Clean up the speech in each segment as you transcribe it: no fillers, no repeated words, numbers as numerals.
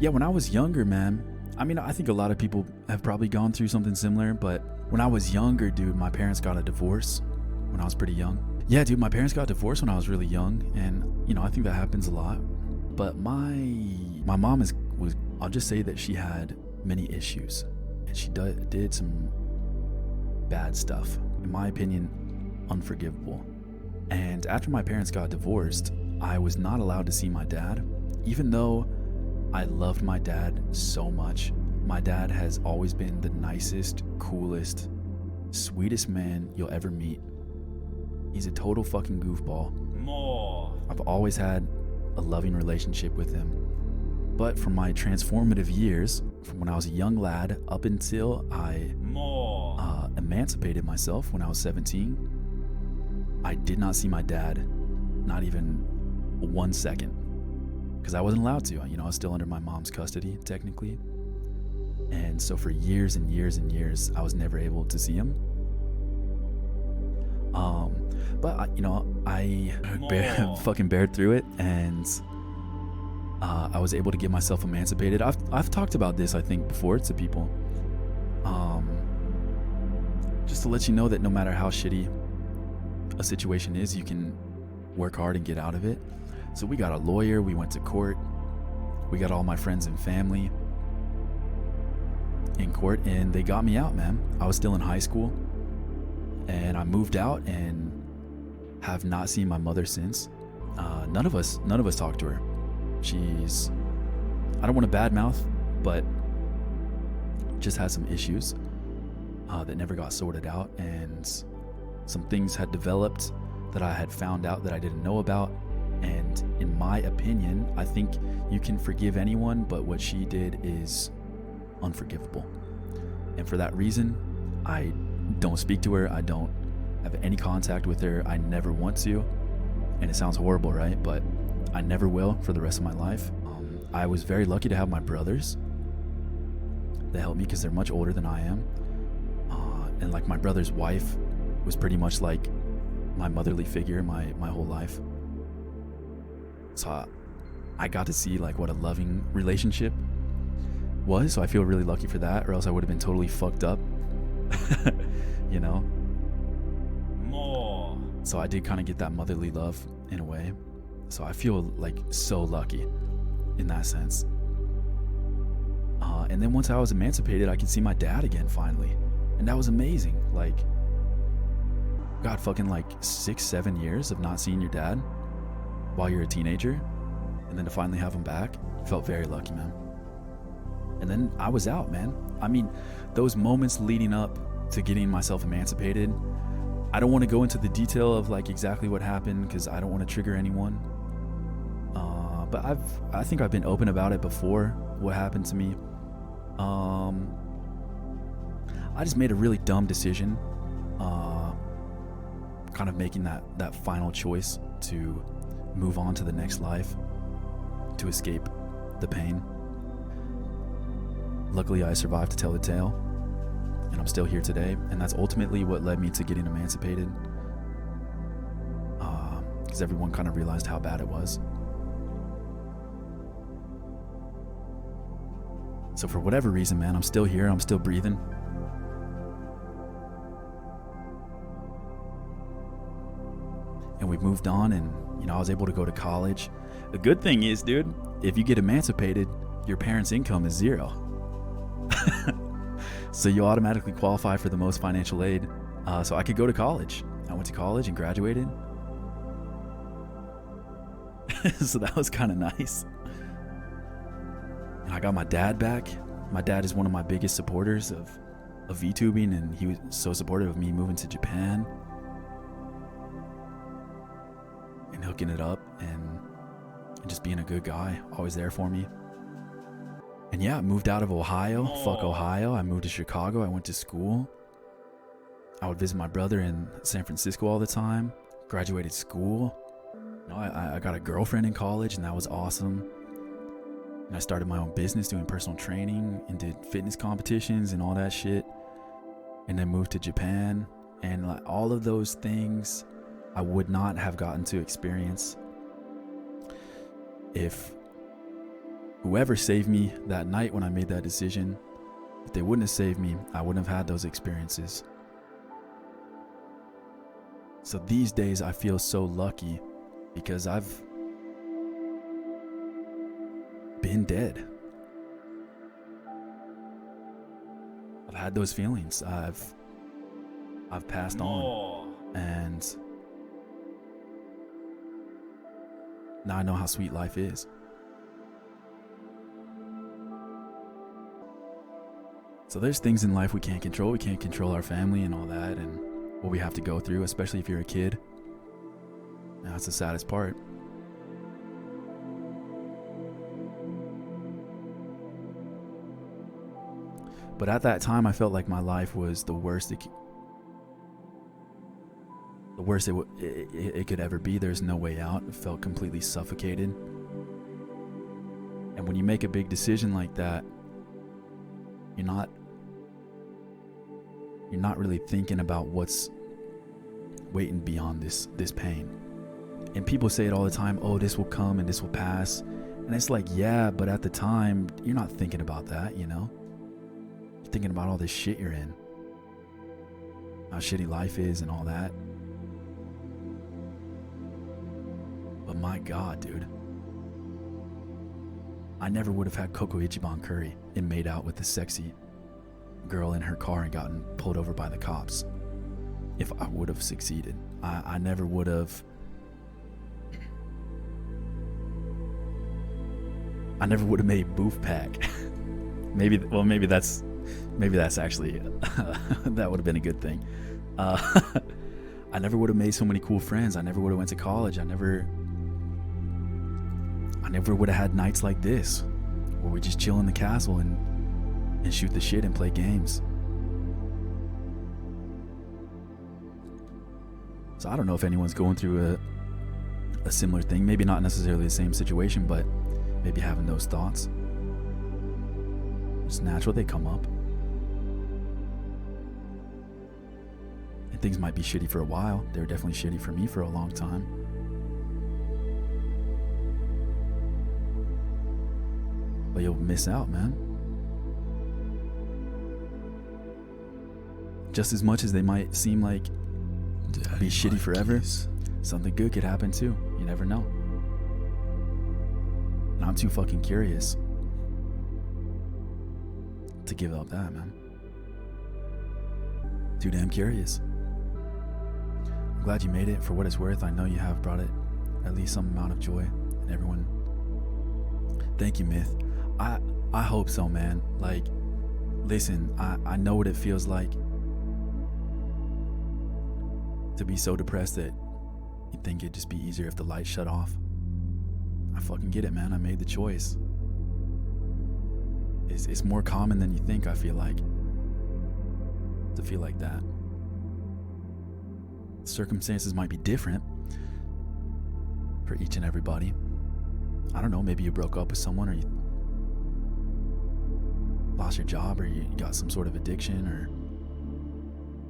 Yeah, when I was younger, man, I mean, I think a lot of people have probably gone through something similar, but when I was younger, dude, my parents got a divorce when I was pretty young. Yeah, dude, my parents got divorced when I was really young, and I think that happens a lot. But my mom was I'll just say that she had many issues, and she did some bad stuff. In my opinion, unforgivable. And after my parents got divorced, I was not allowed to see my dad, even though I loved my dad so much. My dad has always been the nicest, coolest, sweetest man you'll ever meet. He's a total fucking goofball. I've always had a loving relationship with him. But from my transformative years, from when I was a young lad up until I emancipated myself when I was 17, I did not see my dad, not even 1 second. Because I wasn't allowed to. I was still under my mom's custody, technically. And so for years and years and years, I was never able to see him. But I fucking bared through it, and I was able to get myself emancipated. I've talked about this, I think, before to people. Just to let you know that no matter how shitty a situation is, you can work hard and get out of it. So we got a lawyer, we went to court, we got all my friends and family in court, and they got me out, man. I was still in high school, and I moved out and have not seen my mother since. None of us talked to her. She's, I don't want to badmouth, but just had some issues that never got sorted out, and some things had developed that I had found out that I didn't know about. And in my opinion, I think you can forgive anyone, but what she did is unforgivable. And for that reason, I don't speak to her. I don't have any contact with her. I never want to. And it sounds horrible, right? But I never will for the rest of my life. I was very lucky to have my brothers that helped me because they're much older than I am. And like my brother's wife was pretty much like my motherly figure my whole life. So I got to see like what a loving relationship was. So I feel really lucky for that, or else I would have been totally fucked up. So I did kind of get that motherly love in a way. So I feel like so lucky in that sense. And then once I was emancipated, I could see my dad again finally. And that was amazing. Like, God, fucking like 6-7 years of not seeing your dad while you're a teenager, and then to finally have him back, felt very lucky, man. And then I was out, man. I mean, those moments leading up to getting myself emancipated, I don't want to go into the detail of like exactly what happened because I don't want to trigger anyone. But I think I've been open about it before, what happened to me. I just made a really dumb decision, kind of making that final choice to move on to the next life, to escape the pain. Luckily, I survived to tell the tale, and I'm still here today, and that's ultimately what led me to getting emancipated, because everyone kind of realized how bad it was. So for whatever reason, man, I'm still here, I'm still breathing. And we've moved on, and I was able to go to college. The good thing is, dude, if you get emancipated, your parents' income is zero. So you automatically qualify for the most financial aid. So I could go to college. I went to college and graduated. So that was kind of nice. And I got my dad back. My dad is one of my biggest supporters of VTubing, and he was so supportive of me moving to Japan and hooking it up and just being a good guy, always there for me. And yeah, I moved out of Ohio. Fuck Ohio. I moved to Chicago. I went to school. I would visit my brother in San Francisco all the time. Graduated school. I got a girlfriend in college, and that was awesome. And I started my own business doing personal training and did fitness competitions and all that shit. And then moved to Japan. And like all of those things I would not have gotten to experience if whoever saved me that night when I made that decision, if they wouldn't have saved me, I wouldn't have had those experiences. So these days I feel so lucky because I've been dead. I've had those feelings. I've passed on, and now I know how sweet life is. So there's things in life we can't control. We can't control our family and all that and what we have to go through, especially if you're a kid. And that's the saddest part. But at that time, I felt like my life was the worst it could ever be. There's no way out. It felt completely suffocated. And when you make a big decision like that, you're not really thinking about what's waiting beyond this pain. And people say it all the time, oh, this will come and this will pass. And it's like, yeah, but at the time, you're not thinking about that, you know? You're thinking about all this shit you're in. How shitty life is and all that. But my God, dude. I never would have had Coco Ichiban curry and made out with the sexy girl in her car and gotten pulled over by the cops if I would have succeeded. I never would have. I never would have made Boof Pack. maybe that's actually that would have been a good thing. I never would have made so many cool friends. I never would have went to college. I never would have had nights like this where we just chill in the castle and shoot the shit and play games. So I don't know if anyone's going through a similar thing. Maybe not necessarily the same situation, but maybe having those thoughts. It's natural, they come up. And things might be shitty for a while. They were definitely shitty for me for a long time. But you'll miss out, man. Just as much as they might seem like be shitty forever, something good could happen too. You never know. And I'm too fucking curious to give up that, man. Too damn curious. I'm glad you made it. For what it's worth, I know you have brought it at least some amount of joy. And everyone, thank you, Myth. I hope so, man. Like, listen, I know what it feels like to be so depressed that you think it'd just be easier if the lights shut off. I fucking get it, man. I made the choice. It's more common than you think, I feel like, to feel like that. Circumstances might be different for each and everybody. I don't know, maybe you broke up with someone, or you lost your job, or you got some sort of addiction, or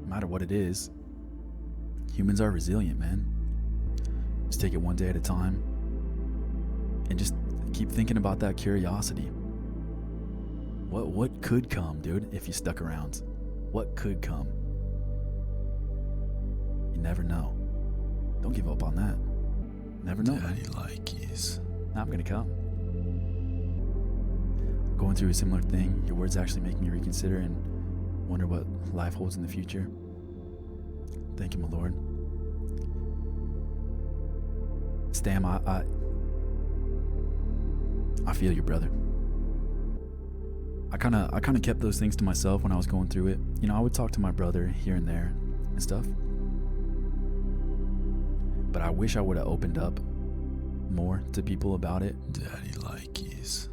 no matter what it is, humans are resilient, man. Just take it one day at a time and just keep thinking about that curiosity. What could come, dude, if you stuck around? What could come? You never know. Don't give up on that. Never know, man. I'm gonna come. Going through a similar thing. Your words actually make me reconsider and wonder what life holds in the future. Thank you, my Lord. Stam, I feel you, brother. I kind of kept those things to myself when I was going through it. You know, I would talk to my brother here and there and stuff. But I wish I would have opened up more to people about it. Daddy likes.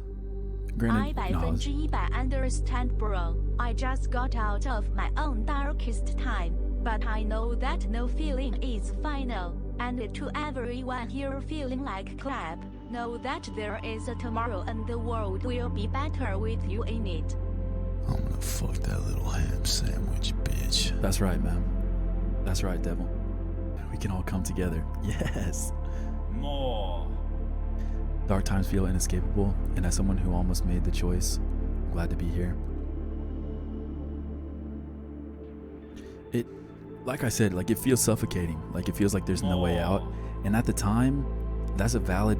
Granted, I 100% understand, bro. I just got out of my own darkest time, but I know that no feeling is final. And to everyone here feeling like clap, know that there is a tomorrow and the world will be better with you in it. I'm gonna fuck that little ham sandwich, bitch. That's right, man. That's right, devil. We can all come together. Yes. More. Dark times feel inescapable, and as someone who almost made the choice, I'm glad to be here. It, like I said, like it feels suffocating. Like it feels like there's no way out. And at the time, that's a valid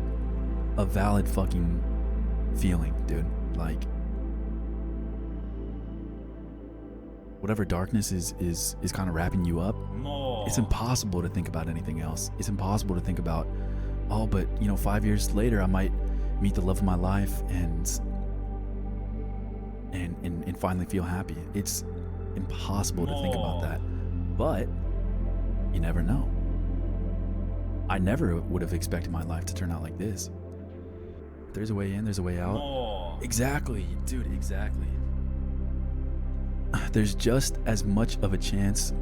fucking feeling, dude. Like whatever darkness is kind of wrapping you up, it's impossible to think about anything else. It's impossible to think about, oh, but 5 years later I might meet the love of my life and finally feel happy. It's impossible to think about that. But you never know. I never would have expected my life to turn out like this. There's a way in, there's a way out. Exactly, dude, exactly. There's just as much of a chance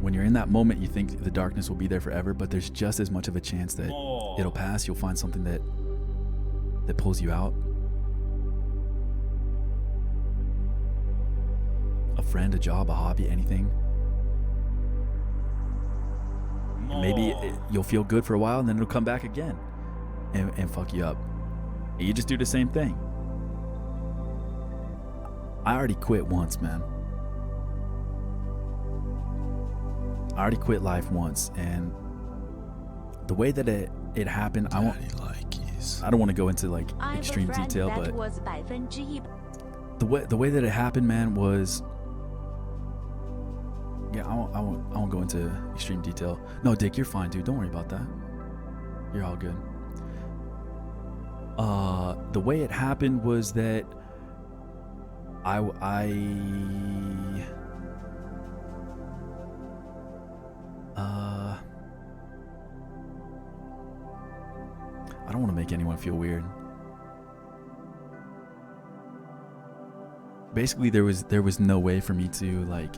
when you're in that moment. You think the darkness will be there forever, but there's just as much of a chance that it'll pass. You'll find something that pulls you out. A friend, a job, a hobby, anything. And maybe you'll feel good for a while, and then it'll come back again and fuck you up. And you just do the same thing. I already quit once, man. I already quit life once, and the way that it happened, I don't want to go into like extreme detail, but the way that it happened, man, was, yeah, I won't go into extreme detail. No, Dick, you're fine, dude. Don't worry about that. You're all good. The way it happened was that I don't want to make anyone feel weird. Basically, there was no way for me to like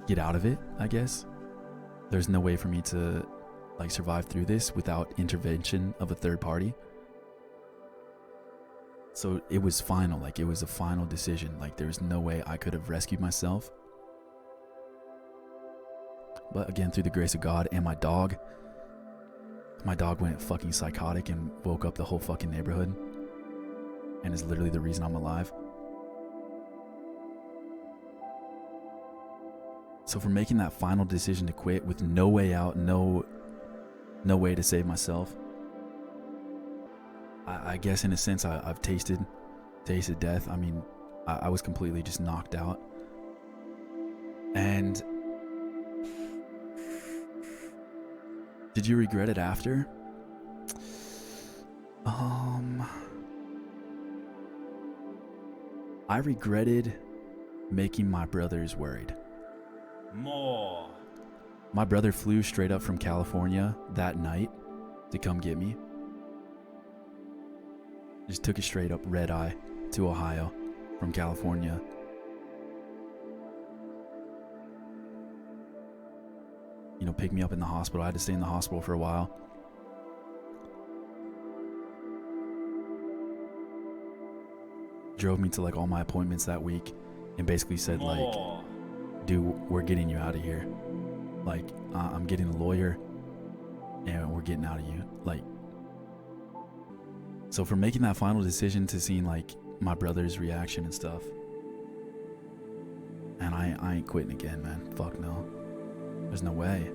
get out of it, I guess. There's no way for me to like survive through this without intervention of a third party. So it was final, like it was a final decision. Like there was no way I could have rescued myself. But again, through the grace of God and my dog went fucking psychotic and woke up the whole fucking neighborhood, and is literally the reason I'm alive. So for making that final decision to quit with no way out, no way to save myself, I guess in a sense I've tasted death. I mean, I was completely just knocked out. And did you regret it after? I regretted making my brothers worried. My brother flew straight up from California that night to come get me. Just took a straight up red eye to Ohio from California. Pick me up in the hospital. I had to stay in the hospital for a while. Drove me to like all my appointments that week and basically said like, dude, we're getting you out of here. Like, I'm getting a lawyer and we're getting out of you. Like, so from making that final decision to seeing like my brother's reaction and stuff, and I ain't quitting again, man. Fuck no. There's no way.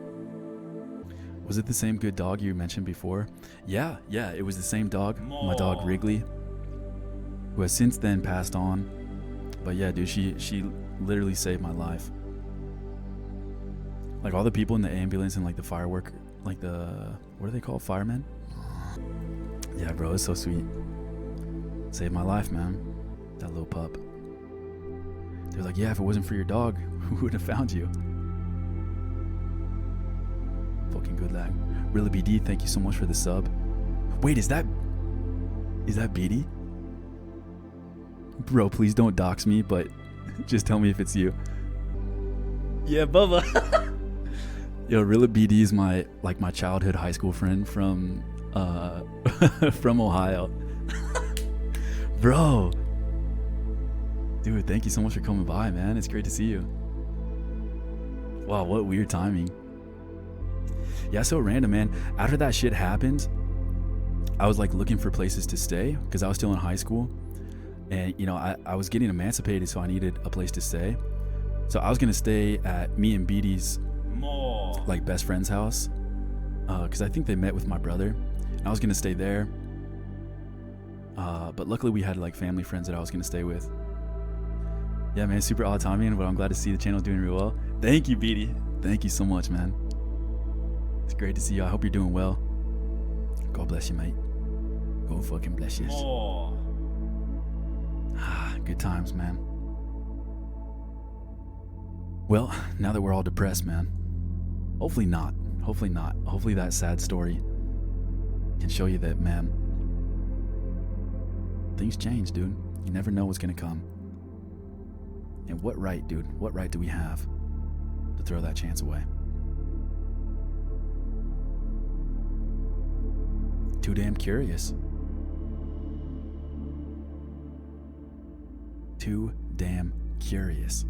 Was it the same good dog you mentioned before? Yeah, it was the same dog. My dog Wrigley, who has since then passed on. But yeah, dude, she literally saved my life. Like all the people in the ambulance and like the firework, like the, what are they called? Firemen? Yeah, bro, it's so sweet. Saved my life, man. That little pup. They're like, yeah, if it wasn't for your dog, who would have found you? Fucking good lad. Really BD, thank you so much for the sub. Wait, is that BD? Bro, please don't dox me, but just tell me if it's you. Yeah, Bubba. Yo, Rilla BD is my childhood high school friend from from Ohio. Bro. Dude, thank you so much for coming by, man. It's great to see you. Wow, what weird timing. Yeah, so random, man. After that shit happened, I was like looking for places to stay because I was still in high school, and you know, I was getting emancipated, so I needed a place to stay. So I was gonna stay at me and Beatty's like best friend's house, because I think they met with my brother, and I was gonna stay there. But luckily we had like family friends that I was gonna stay with. Yeah, man, super odd timing, but I'm glad to see the channel doing real well. Thank you, Beatty. Thank you so much, man. It's great to see you. I hope you're doing well. God bless you, mate. God fucking bless you. Good times, man. Well, now that we're all depressed, man. Hopefully not. Hopefully not. Hopefully that sad story can show you that, man, things change, dude. You never know what's gonna come. And what right, dude? What right do we have to throw that chance away? Too damn curious. Too damn curious.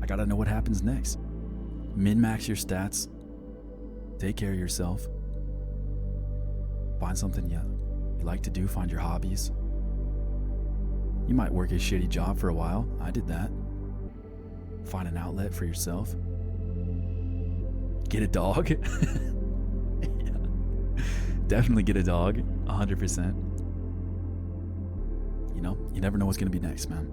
I gotta know what happens next. Min-max your stats. Take care of yourself. Find something you like to do. Find your hobbies. You might work a shitty job for a while. I did that. Find an outlet for yourself. Get a dog. Yeah. Definitely get a dog. 100%. You know, you never know what's gonna be next, man.